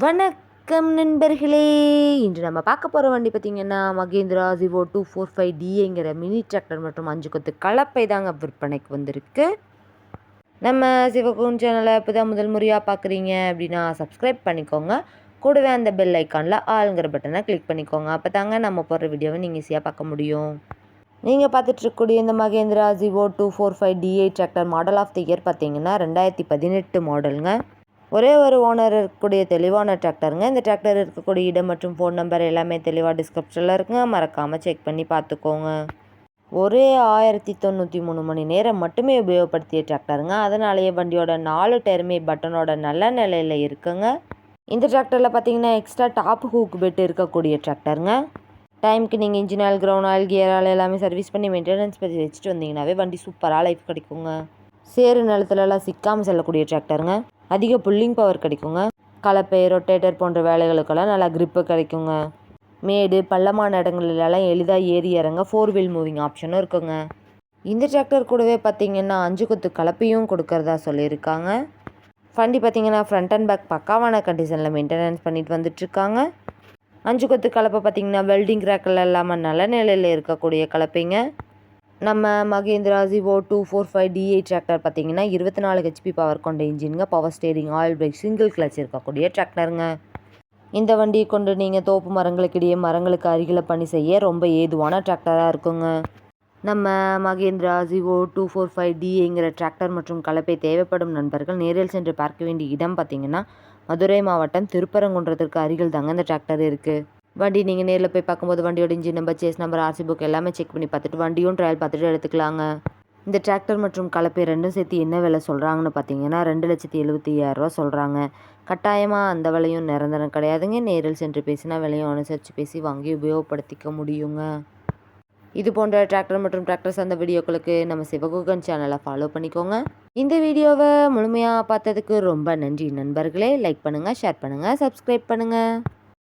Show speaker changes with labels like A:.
A: வணக்கம் நண்பர்களே. இன்று நம்ம பார்க்க போகிற வண்டி பார்த்திங்கன்னா மகேந்திரா ஜிவோ 245DAங்கிற மினி டிராக்டர் மற்றும் 5 கொத்து கலப்பை தாங்க விற்பனைக்கு வந்திருக்கு. நம்ம சிவகுன் சேனலை இப்போ தான் முதல் முறையாக பார்க்குறீங்க அப்படின்னா சப்ஸ்கிரைப் பண்ணிக்கோங்க. கூடவே அந்த பெல் ஐக்கானில் ஆளுங்கிற பட்டனை கிளிக் பண்ணிக்கோங்க. அப்போ தாங்க நம்ம போடுற வீடியோவை நீங்கள் ஈஸியாக பார்க்க முடியும். நீங்கள் பார்த்துட்ருக்கக்கூடிய இந்த Mahindra Jivo 245DA tractor model of the year பார்த்திங்கன்னா 2018 மாடலுங்க. ஒரே ஒரு ஓனர் இருக்கக்கூடிய தெளிவான டிராக்டருங்க. இந்த டிராக்டர் இருக்கக்கூடிய இடம் மற்றும் ஃபோன் நம்பர் எல்லாமே தெளிவாக டிஸ்கிரிப்ஷனில் இருக்குங்க. மறக்காமல் செக் பண்ணி பார்த்துக்கோங்க. ஒரே 1093 மணி நேரம் மட்டுமே உபயோகப்படுத்திய டிராக்டருங்க. அதனாலேயே வண்டியோட 4 டயருமே பட்டனோட நல்ல நிலையில் இருக்குங்க. இந்த டிராக்டரில் பார்த்தீங்கன்னா எக்ஸ்ட்ரா டாப் ஹூக் பெட் இருக்கக்கூடிய டிராக்டருங்க. டைமுக்கு நீங்கள் engine oil, ground oil, gear oil எல்லாமே சர்வீஸ் பண்ணி மெயின்டெனன்ஸ் பற்றி வச்சுட்டு வந்தீங்கன்னாவே வண்டி சூப்பராக லைஃப் கிடைக்குங்க. சேறு நிலத்துலலாம் சிக்காமல் செல்லக்கூடிய டிராக்டருங்க. அதிக புல்லிங் பவர் கிடைக்குங்க. கலப்பை, ரொட்டேட்டர் போன்ற வேலைகளுக்கெல்லாம் நல்லா கிரிப்பு கிடைக்குங்க. மேடு பள்ளமான இடங்களிலெல்லாம் எளிதாக ஏறி இறங்க 4 வீல் மூவிங் ஆப்ஷனும் இருக்குங்க. இந்த டிராக்டர் கூடவே பார்த்திங்கன்னா 5 கொத்து கலப்பையும் கொடுக்கறதா சொல்லியிருக்காங்க. வண்டி பார்த்திங்கன்னா ஃப்ரண்ட் அண்ட் பேக் பக்காவான கண்டிஷனில் மெயின்டெனன்ஸ் பண்ணிட்டு வந்துட்டுருக்காங்க. 5 கொத்து கலப்பை பார்த்திங்கன்னா வெல்டிங் ரேக்கில் இல்லாமல் நல்ல நிலையில் இருக்கக்கூடிய கலப்பைங்க. நம்ம மகேந்திரா ஜிவோ 245DA டிராக்டர் பார்த்திங்கன்னா 24 HP பவர் கொண்ட இன்ஜினுங்க. Power steering, oil brake, single clutch இருக்கக்கூடிய டிராக்டருங்க. இந்த வண்டியை கொண்டு நீங்கள் தோப்பு மரங்களுக்கிடையே மரங்களுக்கு அருகில் பணி செய்ய ரொம்ப ஏதுவான டிராக்டராக இருக்குங்க. நம்ம மகேந்திரா ஜிவோ 245DAங்கிற டிராக்டர் மற்றும் கலப்பை தேவைப்படும் நண்பர்கள் நேரில் சென்று பார்க்க வேண்டிய இடம் பார்த்திங்கன்னா மதுரை மாவட்டம் திருப்பரங்குன்றத்திற்கு அருகில் தாங்க இந்த டிராக்டர் இருக்குது. வண்டி நீங்கள் நேரில் போய் பார்க்கும்போது வண்டியோட engine number, chassis number, RC book எல்லாமே செக் பண்ணி பார்த்துட்டு வண்டியும் ட்ரையல் பார்த்துட்டு எடுத்துக்கலாங்க. இந்த டிராக்டர் மற்றும் கலப்பை ரெண்டும் சேர்த்து என்ன விலை சொல்கிறாங்கன்னு பார்த்தீங்கன்னா 2,75,000 சொல்கிறாங்க. கட்டாயமாக அந்த விலையும் நிரந்தரம் கிடையாதுங்க. நேரில் சென்று பேசினா விலையும் அனுசரித்து பேசி வாங்கி உபயோகப்படுத்திக்க முடியுங்க. இது போன்ற டிராக்டர் மற்றும் டிராக்டர் சார்ந்த வீடியோக்களுக்கு நம்ம சிவகுகன் சேனலை ஃபாலோ பண்ணிக்கோங்க. இந்த வீடியோவை முழுமையாக பார்த்ததுக்கு ரொம்ப நன்றி நண்பர்களே. லைக் பண்ணுங்கள், ஷேர் பண்ணுங்கள், சப்ஸ்கிரைப் பண்ணுங்கள்.